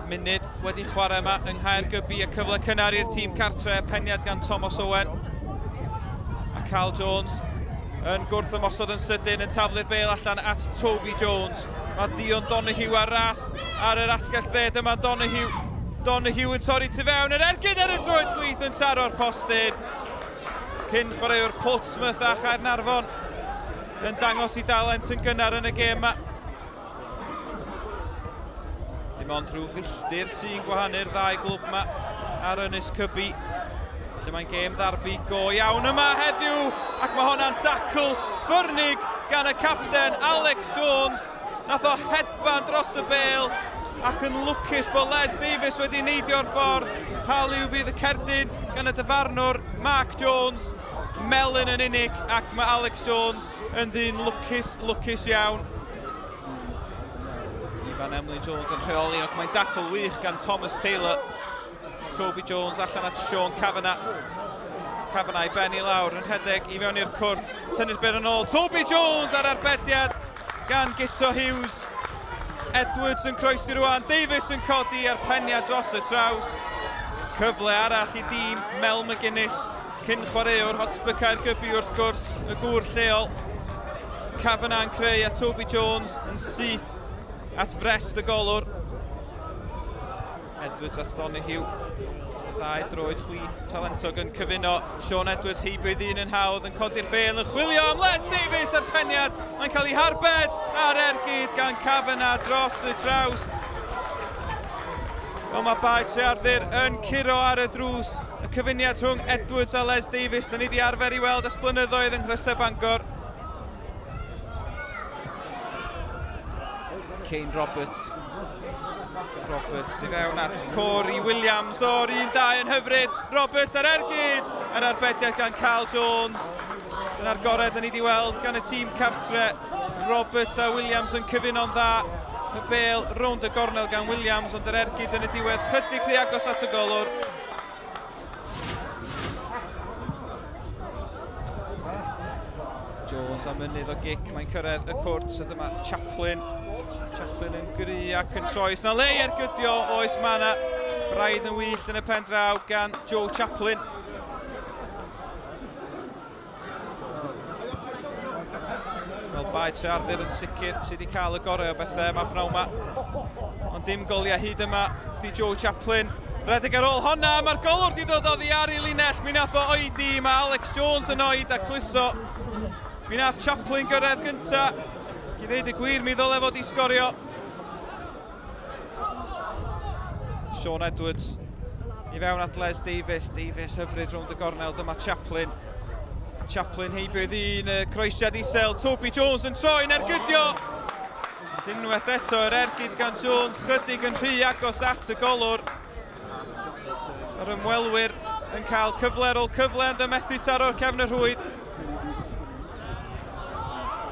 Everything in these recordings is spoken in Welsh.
Munud wedi chwarae yma yng Nghaergybi, y cyfle cynnar i'r tîm cartre, peniad gan Thomas Owen a Carl Jones yn gwrth ymosod yn sydyn, yn taflu'r bêl allan at Toby Jones. Mae Dion Donahue ar ras ar yr asgell dde, dyma Donahue yn torri tu fewn, yr ergyd ar y droed chwith yn taro'r postyn. Cyn chwaraewr Portsmouth a Caernarfon yn dangos I dalent yn gynnar yn y gêm yma. Dim ond rhyw filltir sy'n gwahanu'r ddau glwb yma ar Ynys Cybi. Lle mae'n gêm ddarbu go iawn yma heddiw, ac mae hwnna'n dacl ffyrnig gan y capten Alex Jones. Nath o hedfan dros y bêl ac yn lwcus bod Les Davies wedi neidio'r ffordd. Haliw fydd y cerdyn gan y dyfarnwr Mark Jones. Melyn yn unig ac mae Alex Jones yn ddyn lwcus iawn. Ifan Emlyn Jones yn rheoli ac mae'n dacl wych gan Thomas Taylor. Toby Jones allan at Sean Kavanagh. Kavanagh I benni lawr yn rhedeg I fewn i'r cwrt. Tynnu'r byd yn ôl. Toby Jones ar arbediad gan Gito Hughes. Edwards yn croesi rwan. Davies yn codi ar peniad dros y traws. Cyfle arall I dîm Mel McGuinness. Cyn chwaraewr Hotspur Caergybi wrth gwrs y gŵr lleol. Kavanagh yn creu a Toby Jones yn syth at frest y golwr. Edwards a Donahue. Ddau droed chwith talentog yn cyfuno. Sean Edwards heibio'i ddyn yn hawdd yn codi'r bêl yn chwilio am Les Davies ar peniad. Mae'n cael ei harbed ar ergyd gan Kavanagh dros y trawst. Ond mae Bae Trearddur yn curo ar y drws. Y cyfuniad rhwng Edwards a Les Davies. Da ni wedi arfer I weld ers blynyddoedd yng Nghrysau Bangor. Kane Roberts I fewn at Corey Williams o'r 1-2 yn hyfryd. Roberts ar ergyd ar arbediad gan Carl Jones. Dyna'r gored da ni wedi weld gan y tîm cartre. Roberts a Williams yn cyfuno'n dda. Y bêl rownd y gornel gan Williams, ond yr ergyd yn y diwedd chydig rhy agos at y golwr. Jones am mynydd o gic, mae'n cyrraedd y cwrt, a dyma Chaplin yn gry ac yn troes. Na le ergydio, oes ma' na braidd yn wyllt yn y pen draw gan Joe Chaplin. Wel, Bae Trearddur yn sicr sydd wedi cael y gorau o bethau yma pnawn yma. Ond dim goliau hyd yma, di Joe Chaplin. Redig ar ôl honna, mae'r golwr wedi dod oddi ar ei linell. Mi nath o oedi, mae Alex Jones yn oed a cluso. Mi nath Chaplin gyrraedd gynta. I ddeud y gwir, mi ddyle fod I sgorio. Sean Edwards I fewn at Les Davies. Davies hyfryd rownd y gornel, dyma Chaplin. Chaplin heibio'i ddyn, croesiad isel. Toby Jones yn troi'n ergydio. Unwaith eto, yr ergyd gan Jones, chydig yn rhy agos at y golwr. Yr ymwelwyr yn cael cyfle ar ôl cyfle yn dymethu taro'r cefn y rhwyd.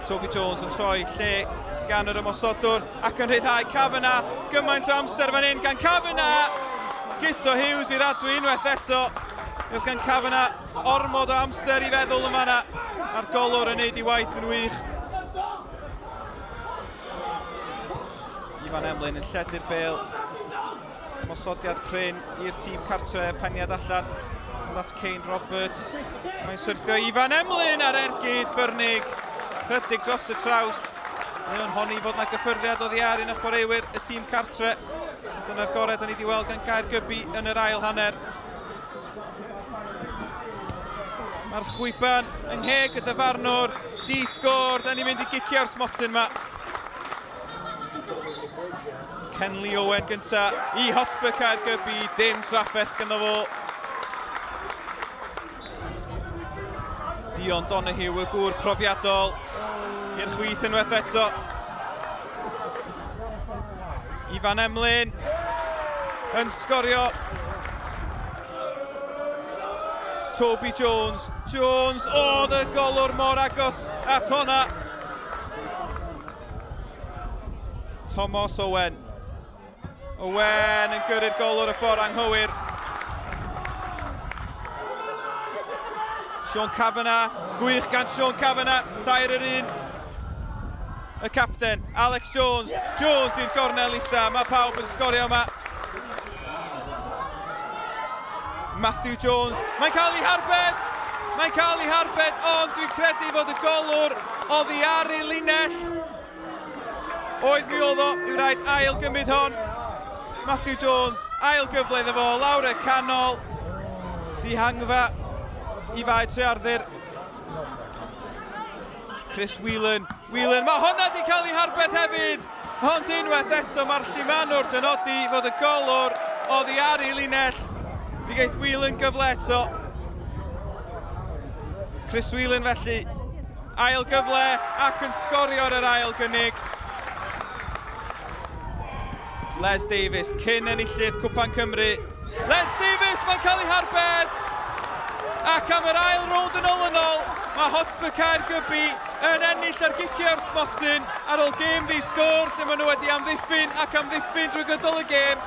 Toby Jones yn troi lle gan yr ymosodwr ac yn rhyddhau Kavanagh. Gymaint o amser fan hyn gan Kavanagh. Gito Hughes i'r adwy unwaith eto. Bydd gan Kavanagh ormod o amser I feddwl yma na. A'r golwr yn neud I waith yn wych. Ifan Emlyn yn lledu'r bêl. Ymosodiad prin i'r tîm cartre, peniad allan. Ond at Kane Roberts. Mae'n syrthio Ifan Emlyn ar ergyd ffyrnig. Chydig dros y trawst. Mae'n honni fod yna gyffyrddiad oddi ar un o chwaraewyr y tîm cartre. Dyna'r gored da ni wedi weld gan Caergybi yn yr ail hanner. Mae'r Cwpan yng ngheg y dyfarnwr. Di sgôr, da ni'n mynd I gicio'r smotyn yma. Kenley Owen gynta I Hotspur Caergybi, dim trafferth ganddo fo. Dion Donahue y gŵr profiadol i'r chwith unwaith eto. Ifan Emlyn yn sgorio. Toby Jones. Oedd y golwr mor agos at honna. Thomas Owen. Owen yn gyrru'r golwr y ffordd anghywir. Sean Kavanagh, gwych gan Sean Kavanagh, tair yr un. Y capten, Alex Jones. Jones di'r gornel isa, mae pawb yn sgorio yma. Matthew Jones, mae'n cael ei harbed! Mae'n cael ei harbed, ond dwi'n credu fod y golwr oddi ar ei linell. Oedd mi oedd o, yw rhaid ail gymryd hon. Matthew Jones, ail gyfle iddo fo, lawr y canol. Dihangfa i Bae Trearddur. Chris Whelan, mae honna di cael ei harbed hefyd. Ond unwaith eto, mae'r llimanwr dynodi fod y golwr oddi ar ei linell. Mi geith Whelan gyfle eto. Chris Whelan felly, ail gyfle ac yn sgorio ar yr ail gynnig. Les Davies, cyn enillydd Cwpan Cymru. Les Davies, mae'n cael ei harbed! Ac am yr ail rownd yn ôl, mae Hotspur Caergybi yn ennill ar giciau'r smotyn ar ôl gêm ddi-sgôr lle maen nhw wedi amddiffyn ac amddiffyn drwy gydol y gêm.